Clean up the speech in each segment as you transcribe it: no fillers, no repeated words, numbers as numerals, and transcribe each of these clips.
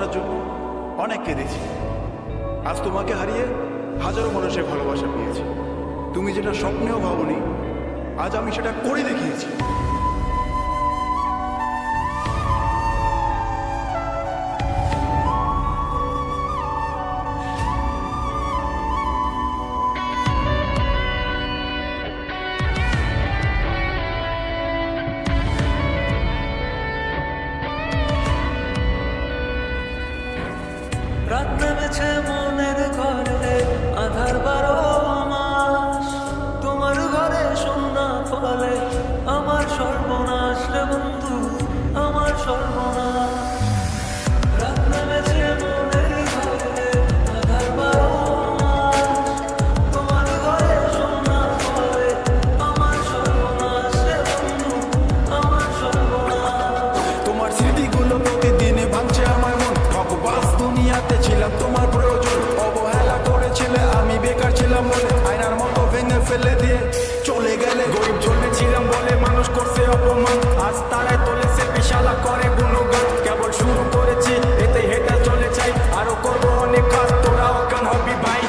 ভালোবাসার জন্য অনেক কেঁদেছি। আজ তোমাকে হারিয়ে হাজারো মানুষের ভালোবাসা পেয়েছি। তুমি যেটা স্বপ্নেও ভাবনি, আজ আমি সেটা করে দেখিয়েছি। রাত নেমেছে মনের ঘরে, আধার 12 মাস। তোমার ঘরে শূন্য ফলে আমার সর্বনাশ রে বন্ধু, আমার সর্বনাশ। রাত নেমেছে মনের ঘরে, আধার 12 মাস। তোমার ঘরে শূন্য ফলে আমার সর্বনাশ রে বন্ধু, আমার সর্বনাশ। তোমার স্মৃতিগুলো প্রতিদিনে ভাঙছে আমার মন। ভগবাস দুনিয়াতে ছিলাম তোমার প্রয়োজন, অবহেলা করেছিলে, আমি বেকার ছিলাম বলে আয়নার মতো ভেঙে ফেলে দিয়ে চলে গেলে। গরিব জন্মেছিলাম বলে মানুষ করছে অপমান, আজ তারাই তোলেছে বিশালা করে গুণগান। কেবল শুরু করেছি, এতে হেঁটে চলে চাই, আরো করবো অনেক কাজ, তোরা অজ্ঞান হবি ভাই।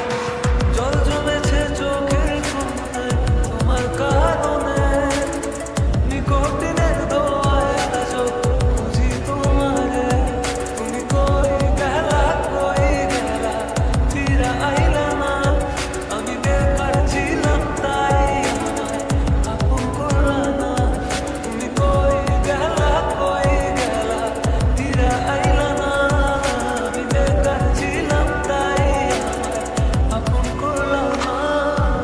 জল জমেছে চোখের কোণে তোমার কারণে, নিকটিনের দোয়ায় আজও খুঁজি তোমারে। তুমি কই গেলা, ফিরা আইলা না। আমি বেকার ছিলাম তাই আমায় আপন করলা না। তুমি কই গেলা, ফিরা আইলা না। আমি বেকার ছিলাম তাই আমায় আপন করলা না।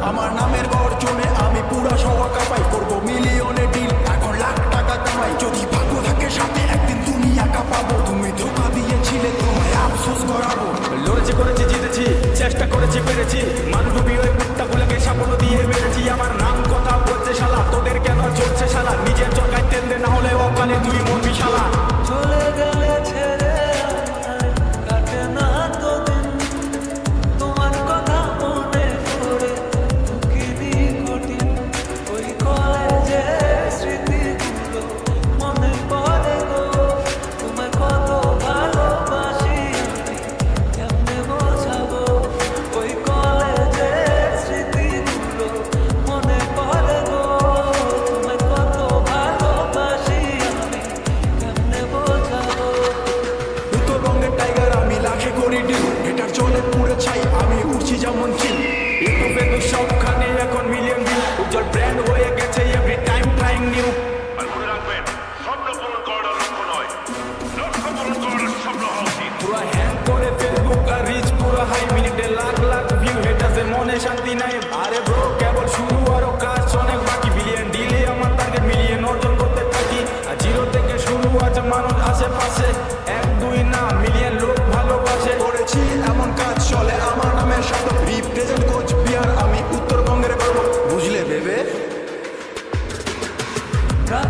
আমার নামের গর্জনে আমি পুরা শহর কাঁপাই, করবো মিলিয়নে ডিল, এখন লাখ টাকা কামাই। যদি ভাগ্য থাকে সাথে একদিন দুনিয়া কাঁপাবো। তুমি ধোকা দিয়েছিলে, তোমায় আফসোস করাবো। লড়েছি করেছি জিতেছি, চেষ্টা করেছি পেরেছি, মানডুবি ওই কুত্তাগুলোকে সাপোর্ট দিয়ে মেরেছি। আমার নাম কথা বলছে শালা, তোদের কেন চলছে শালা? নিজের চরকায় তেল দে, না হলে অকালে তুই মরবি শালা। চলে গেলে ছেড়ে আমায় কাটে না তো দিন, তোমার কথা মনে করে ঢুকিনি কঠিন। ওই কলেজের স্মৃতিগুলো মনে পড়ে গো, তোমায় কত ভালোবাসি আমি কেমনে বোঝাবো। ওই কলেজের স্মৃতিগুলো মনে পড়ে গো, তোমায় কত ভালোবাসি আমি কেমনে বোঝাবো। উত্তরবঙ্গের টাইগার আমি, লাখে করি ডিল, এটার চলে পুড়ে ছাই, আমি উঠছি যেমন চিল। ইউটিউবে তো সবখানে এখন মিলিয়ন ভিউ, উজ্জ্বল ব্র্যান্ড হয়ে গেছে এভরি টাইম ট্রাইং নিউ। আর মনে রাখবেন, স্বপ্ন পূরণ করাটা লক্ষ্য নয়, লক্ষ্য পূরণ করাটা স্বপ্ন হওয়া উচিত। পুরা হ্যাং করে ফেসবুক আর রিচ পুরা হাই, মিনিটে লাখ লাখ ভিউ, হেটাসে মনে শান্তি নাই। আরে ব্রো কেবল শুরু, আরো কাজ অনেক বাকি। বিলিয়ন ডিলে আমার টার্গেট, মিলিয়ন অর্জন করতে থাকি। আর জিরো থেকে শুরু, আছে মানুষ আশেপাশে, 1 2 না মিলিয়ন লোক ভালোবাসে। করেছি এমন কাজ চলে আমার নামের সাথে, রিপ্রেজেন্ট কোচ বিহার, আমি উত্তরবঙ্গের গর্ব, বুঝলে ভেবে। রাত